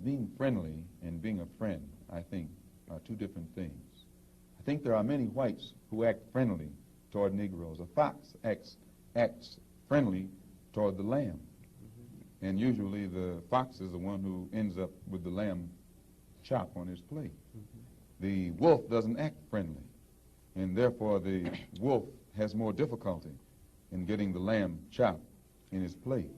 being friendly and being a friend, I think, are two different things. I think there are many whites who act friendly toward Negroes. A fox acts friendly toward the lamb. And usually the fox is the one who ends up with the lamb chop on his plate. The wolf doesn't act friendly, and therefore the wolf has more difficulty in getting the lamb chop in his plate.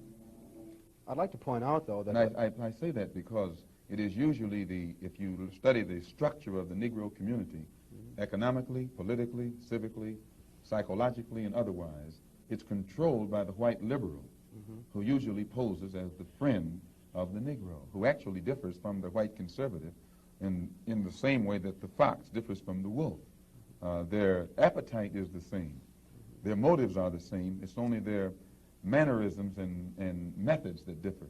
I'd like to point out, though, that... And I say that because it is usually if you study the structure of the Negro community, economically, politically, civically, psychologically, and otherwise, it's controlled by the white liberal, who usually poses as the friend of the Negro, who actually differs from the white conservative in the same way that the fox differs from the wolf. Their appetite is the same. Their motives are the same. It's only their mannerisms and methods that differ.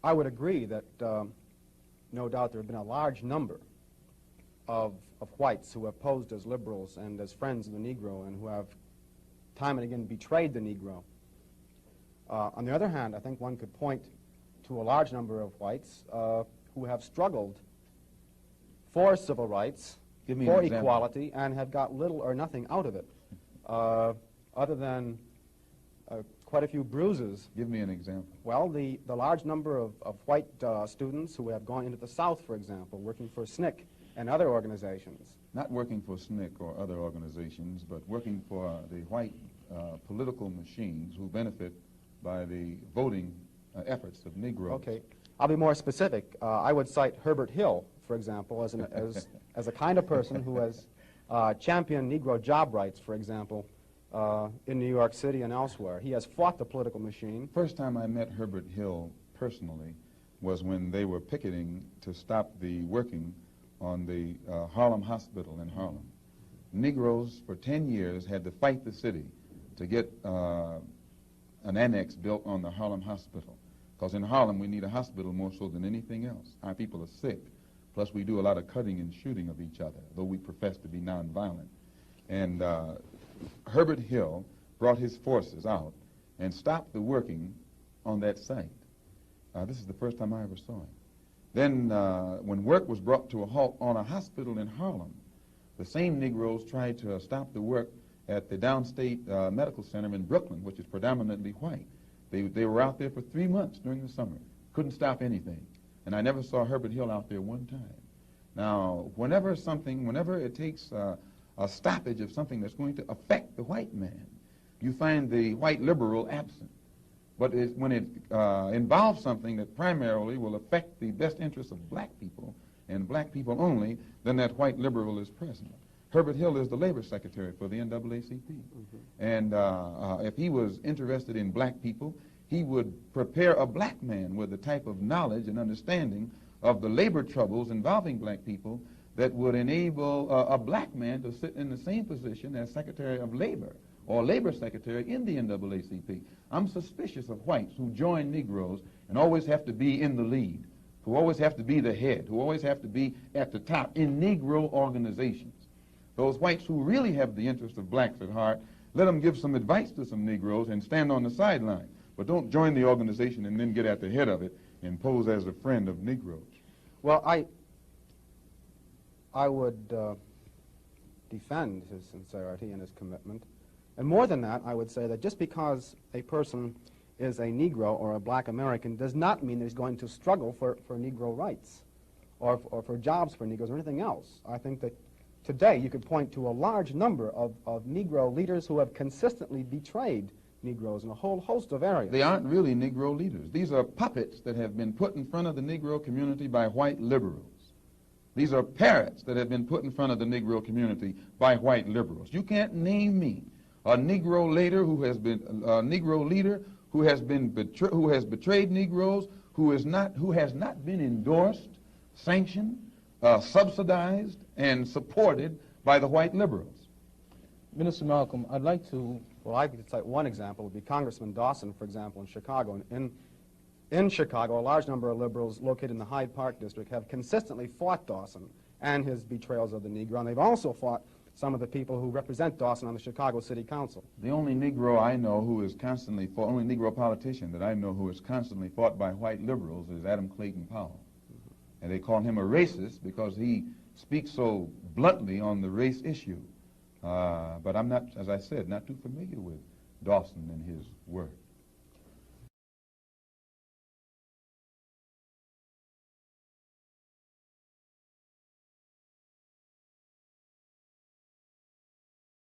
I would agree that no doubt there have been a large number of whites who have posed as liberals and as friends of the Negro and who have time and again betrayed the Negro. On the other hand, I think one could point to a large number of whites who have struggled for civil rights, for equality, and have got little or nothing out of it, other than quite a few bruises. Give me an example. Well, the large number of white students who have gone into the South, for example, working for SNCC and other organizations. Not working for SNCC or other organizations, but working for the white political machines who benefit by the voting efforts of Negroes. Okay. I'll be more specific. I would cite Herbert Hill, for example, as a kind of person who has championed Negro job rights, for example, in New York City and elsewhere. He has fought the political machine. First time I met Herbert Hill personally was when they were picketing to stop the working on the Harlem Hospital in Harlem. Negroes for 10 years had to fight the city to get an annex built on the Harlem Hospital. Because in Harlem we need a hospital more so than anything else. Our people are sick. Plus we do a lot of cutting and shooting of each other, though we profess to be nonviolent. And Herbert Hill brought his forces out and stopped the working on that site. This is the first time I ever saw him. Then when work was brought to a halt on a hospital in Harlem, the same Negroes tried to stop the work at the Downstate Medical Center in Brooklyn, which is predominantly white. They were out there for 3 months during the summer. Couldn't stop anything. And I never saw Herbert Hill out there one time. Now, whenever it takes a stoppage of something that's going to affect the white man, you find the white liberal absent. But when it involves something that primarily will affect the best interests of black people, and black people only, then that white liberal is present. Herbert Hill is the labor secretary for the NAACP. And if he was interested in black people, he would prepare a black man with the type of knowledge and understanding of the labor troubles involving black people that would enable a black man to sit in the same position as Secretary of Labor or Labor Secretary in the NAACP. I'm suspicious of whites who join Negroes and always have to be in the lead, who always have to be the head, who always have to be at the top in Negro organizations. Those whites who really have the interest of blacks at heart, let them give some advice to some Negroes and stand on the sideline. But don't join the organization and then get at the head of it and pose as a friend of Negroes. Well, I would defend his sincerity and his commitment. And more than that, I would say that just because a person is a Negro or a black American does not mean that he's going to struggle for Negro rights or for jobs for Negroes or anything else. I think that today you could point to a large number of Negro leaders who have consistently betrayed Negroes in a whole host of areas. They aren't really Negro leaders. These are puppets that have been put in front of the Negro community by white liberals. These are parrots that have been put in front of the Negro community by white liberals. You can't name me a Negro leader who has been betrayed Negroes, who has not been endorsed, sanctioned, subsidized, and supported by the white liberals. Minister Malcolm, I'd like to... Well, I could cite one example would be Congressman Dawson, for example, in Chicago. In Chicago, a large number of liberals located in the Hyde Park district have consistently fought Dawson and his betrayals of the Negro, and they've also fought some of the people who represent Dawson on the Chicago City Council. The only Negro I know who is constantly fought, only Negro politician that I know who is constantly fought by white liberals is Adam Clayton Powell. And they call him a racist because he speaks so bluntly on the race issue. But I'm not, as I said, not too familiar with Dawson and his work.